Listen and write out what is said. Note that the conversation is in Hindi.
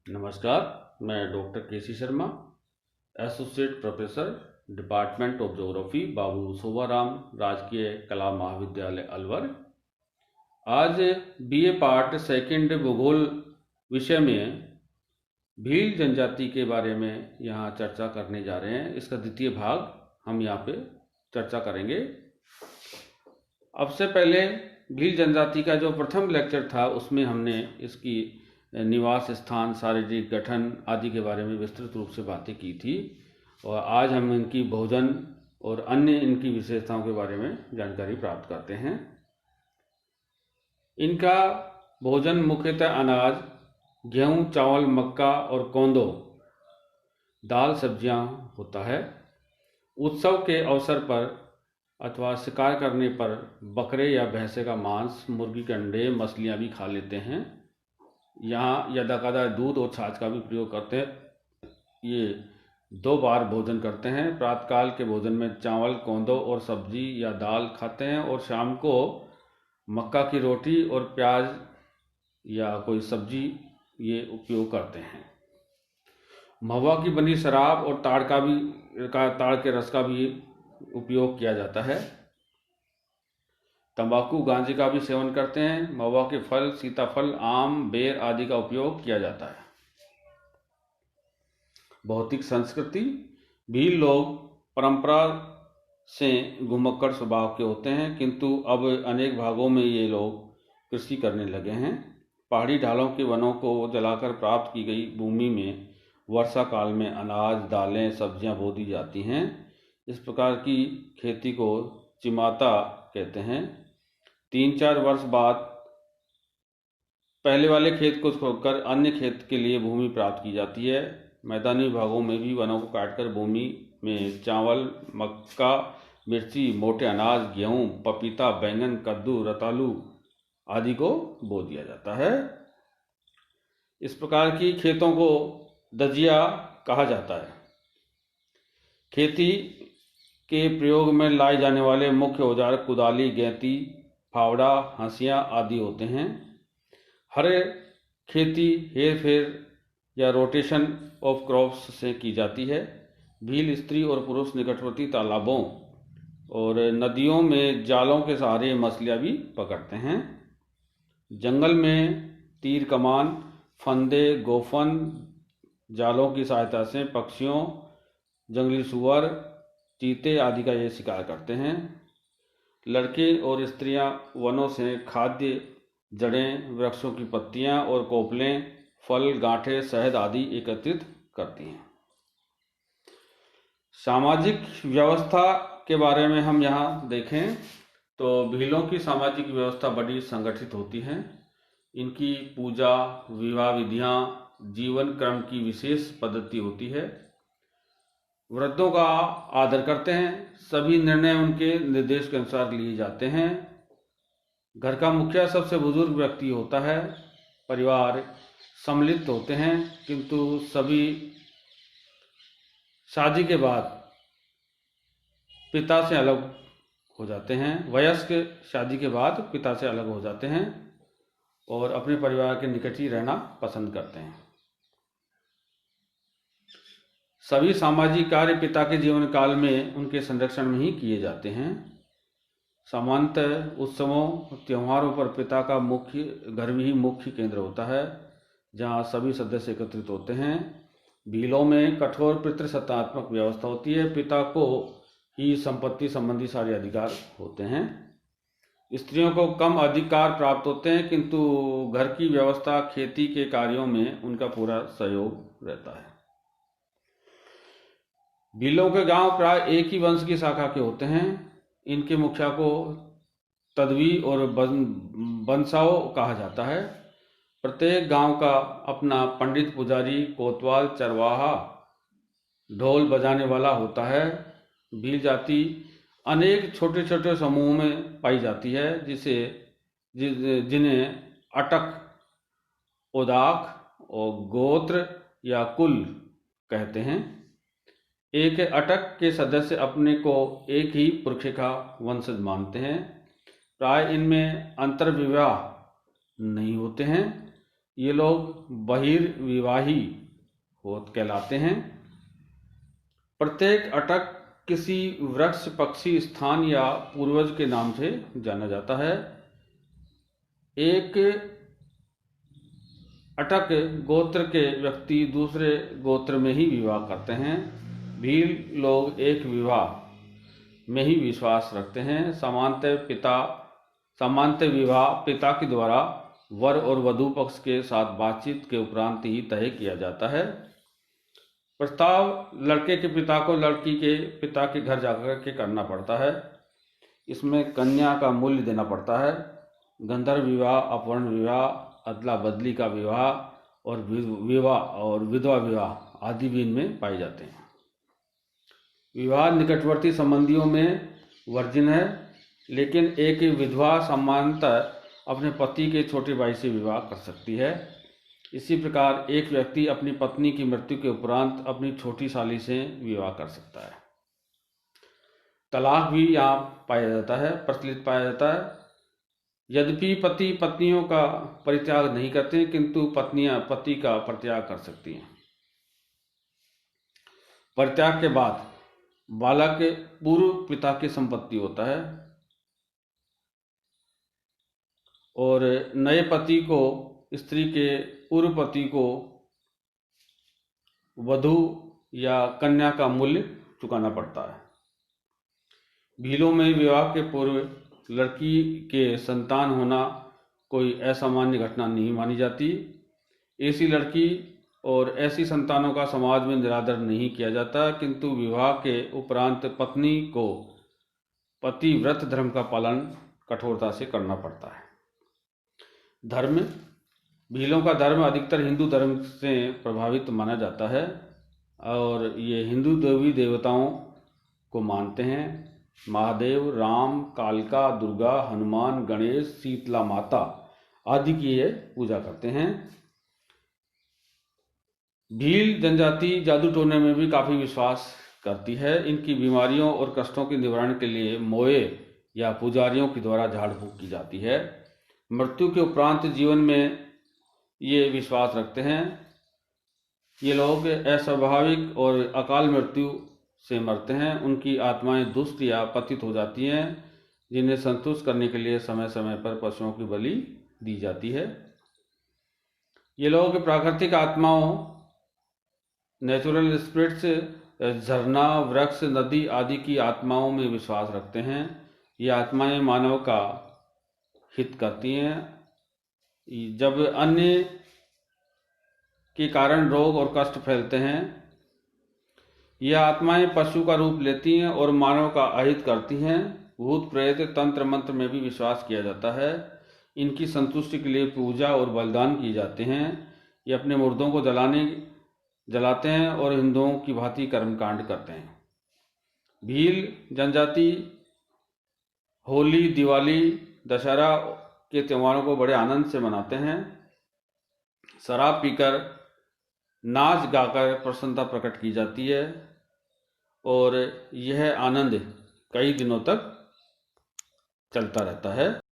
नमस्कार। मैं doctor KC Sharma, associate professor, department of geography, Babu Sobaram राजकीय कला महाविद्यालय अलवर। आज बीए पार्ट सेकंड भूगोल विषय में भील जनजाति के बारे में यहाँ चर्चा करने जा रहे हैं। इसका द्वितीय भाग हम यहाँ पे चर्चा करेंगे। अब से पहले भील जनजाति का जो प्रथम लेक्चर था उसमें हमने इसकी निवास स्थान, शारीरिक गठन आदि के बारे में विस्तृत रूप से बातें की थी, और आज हम इनकी भोजन और अन्य इनकी विशेषताओं के बारे में जानकारी प्राप्त करते हैं। इनका भोजन मुख्यतः अनाज, गेहूं, चावल, मक्का और कोंदो, दाल, सब्जियां होता है। उत्सव के अवसर पर अथवा शिकार करने पर बकरे या भैंसे का मांस, मुर्गी के अंडे, मछलियां भी खा लेते हैं। यहाँ यदाकदा दूध और छाछ का भी प्रयोग करते हैं। ये 2 बार भोजन करते हैं। प्रातःकाल के भोजन में चावल, कोंदो और सब्जी या दाल खाते हैं, और शाम को मक्का की रोटी और प्याज या कोई सब्जी ये उपयोग करते हैं। महुआ की बनी शराब और ताड़ के रस का भी उपयोग किया जाता है। तंबाकू, गांजे का भी सेवन करते हैं। महुआ के फल, सीताफल, आम, बेर आदि का उपयोग किया जाता है। भौतिक संस्कृति। भील लोग परंपरा से घुमक्कड़ स्वभाव के होते हैं, किंतु अब अनेक भागों में ये लोग कृषि करने लगे हैं। पहाड़ी ढालों के वनों को जलाकर प्राप्त की गई भूमि में वर्षा काल में अनाज, दालें, सब्जियां बो दी जाती हैं। इस प्रकार की खेती को चिमाता कहते हैं। 3-4 वर्ष बाद पहले वाले खेत को छोड़कर अन्य खेत के लिए भूमि प्राप्त की जाती है। मैदानी भागों में भी वनों को काटकर भूमि में चावल, मक्का, मिर्ची, मोटे अनाज, गेहूं, पपीता, बैंगन, कद्दू, रतालू आदि को बो दिया जाता है। इस प्रकार की खेतों को दजिया कहा जाता है। खेती के प्रयोग में लाए जाने वाले मुख्य औजार कुदाली, गैंती, फावड़ा, हंसिया आदि होते हैं। हर खेती हेर फेर या रोटेशन ऑफ क्रॉप्स से की जाती है। भील स्त्री और पुरुष निकटवर्ती तालाबों और नदियों में जालों के सहारे मछलियां भी पकड़ते हैं। जंगल में तीर कमान, फंदे, गोफन, जालों की सहायता से पक्षियों, जंगली सुअर, चीते आदि का ये शिकार करते हैं। लड़के और स्त्रियां वनों से खाद्य, जड़ें, वृक्षों की पत्तियां और कोपलें, फल, गांठें, शहद आदि एकत्रित करती हैं। सामाजिक व्यवस्था के बारे में हम यहाँ देखें तो भीलों की सामाजिक व्यवस्था बड़ी संगठित होती है। इनकी पूजा, विवाह विधियाँ, जीवन क्रम की विशेष पद्धति होती है। वृद्धों का आदर करते हैं। सभी निर्णय उनके निर्देश के अनुसार लिए जाते हैं। घर का मुखिया सबसे बुजुर्ग व्यक्ति होता है। परिवार सम्मिलित होते हैं, किंतु सभी शादी के बाद पिता से अलग हो जाते हैं। वयस्क शादी के बाद पिता से अलग हो जाते हैं और अपने परिवार के निकट ही रहना पसंद करते हैं। सभी सामाजिक कार्य पिता के जीवन काल में उनके संरक्षण में ही किए जाते हैं। सामान्यतः उत्सवों, त्योहारों पर पिता का मुख्य घर ही मुख्य केंद्र होता है, जहां सभी सदस्य एकत्रित होते हैं। भीलों में कठोर पितृसत्तात्मक व्यवस्था होती है। पिता को ही संपत्ति संबंधी सारे अधिकार होते हैं। स्त्रियों को कम अधिकार प्राप्त होते हैं, किंतु घर की व्यवस्था, खेती के कार्यों में उनका पूरा सहयोग रहता है। भीलों के गांव प्राय एक ही वंश की शाखा के होते हैं। इनके मुखिया को तदवी और बंसाओ कहा जाता है। प्रत्येक गांव का अपना पंडित, पुजारी, कोतवाल, चरवाहा, ढोल बजाने वाला होता है। भील जाति अनेक छोटे छोटे समूह में पाई जाती है, जिन्हें अटक, ओदाक और गोत्र या कुल कहते हैं। एक अटक के सदस्य अपने को एक ही पुरखे का वंशज मानते हैं। प्राय इनमें अंतर्विवाह नहीं होते हैं। ये लोग बहिर्विवाही कहलाते हैं। प्रत्येक अटक किसी वृक्ष, पक्षी, स्थान या पूर्वज के नाम से जाना जाता है। एक अटक गोत्र के व्यक्ति दूसरे गोत्र में ही विवाह करते हैं। भील लोग एक विवाह में ही विश्वास रखते हैं। सामान्यतः विवाह पिता के द्वारा वर और वधू पक्ष के साथ बातचीत के उपरांत ही तय किया जाता है। प्रस्ताव लड़के के पिता को लड़की के पिता के घर जाकर के करना पड़ता है। इसमें कन्या का मूल्य देना पड़ता है। गंधर्व विवाह, अपहरण विवाह, अदला बदली का विवाह और विधवा विवाह आदि भी इनमें पाए जाते हैं। विवाह निकटवर्ती संबंधियों में वर्जिन है, लेकिन एक विधवा सामान्यतः अपने पति के छोटे भाई से विवाह कर सकती है। इसी प्रकार एक व्यक्ति अपनी पत्नी की मृत्यु के उपरांत अपनी छोटी साली से विवाह कर सकता है। तलाक भी यहाँ पाया जाता है, प्रचलित पाया जाता है। यद्यपि पति पत्नियों का परित्याग नहीं करते, किंतु पत्नियां पति का परित्याग कर सकती हैं। परित्याग के बाद बालक पूर्व पिता की संपत्ति होता है और नए पति को स्त्री के पूर्व पति को वधू या कन्या का मूल्य चुकाना पड़ता है। भीलों में विवाह के पूर्व लड़की के संतान होना कोई असामान्य घटना नहीं मानी जाती। ऐसी लड़की और ऐसी संतानों का समाज में निरादर नहीं किया जाता, किंतु विवाह के उपरांत पत्नी को पतिव्रत धर्म का पालन कठोरता से करना पड़ता है। धर्म, भीलों का धर्म अधिकतर हिंदू धर्म से प्रभावित माना जाता है और ये हिंदू देवी देवताओं को मानते हैं। महादेव, राम, कालिका, दुर्गा, हनुमान, गणेश, शीतला माता आदि की ये पूजा करते हैं। भील जनजाति जादू टोने में भी काफ़ी विश्वास करती है। इनकी बीमारियों और कष्टों के निवारण के लिए मोए या पुजारियों के द्वारा झाड़ फूक की जाती है। मृत्यु के उपरांत जीवन में ये विश्वास रखते हैं। ये लोग अस्वाभाविक और अकाल मृत्यु से मरते हैं। उनकी आत्माएं दुष्ट या पतित हो जाती हैं, जिन्हें संतुष्ट करने के लिए समय समय पर पशुओं की बलि दी जाती है। ये लोग प्राकृतिक आत्माओं, नेचुरल स्पिरिट्स, झरना, वृक्ष, नदी आदि की आत्माओं में विश्वास रखते हैं। ये आत्माएं मानव का हित करती हैं। जब अन्य के कारण रोग और कष्ट फैलते हैं, ये आत्माएं पशु का रूप लेती हैं और मानव का अहित करती हैं। भूत प्रेत, तंत्र मंत्र में भी विश्वास किया जाता है। इनकी संतुष्टि के लिए पूजा और बलिदान किए जाते हैं। ये अपने मुर्दों को जलाते हैं और हिंदुओं की भांति कर्मकांड करते हैं। भील जनजाति होली, दिवाली, दशहरा के त्योहारों को बड़े आनंद से मनाते हैं। शराब पीकर, नाच गाकर प्रसन्नता प्रकट की जाती है और यह आनंद कई दिनों तक चलता रहता है।